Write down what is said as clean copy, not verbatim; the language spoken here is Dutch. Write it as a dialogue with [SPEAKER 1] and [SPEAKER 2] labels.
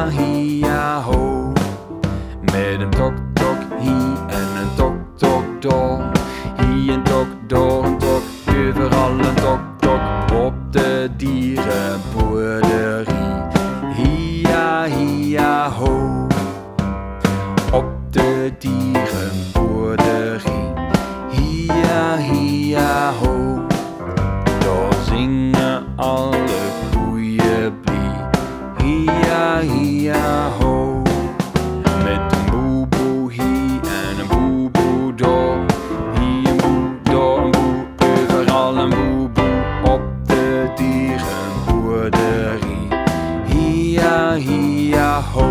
[SPEAKER 1] hia, ho. Met een tok, tok, hie en een tok, tok, door. Hie een tok, door een tok, overal een tok, tok. Op de dierenboerderie. Hia, hia, ho. Op de dierenboerderie. Hia, hia, ho. Daar zingen alle koeien blie. Hia, hia, ho. Met een boeboe hier en een boeboe door. Hier een boe, door een boe, overal een boeboe. Op de dierenboerderie. Hia, hia, ho.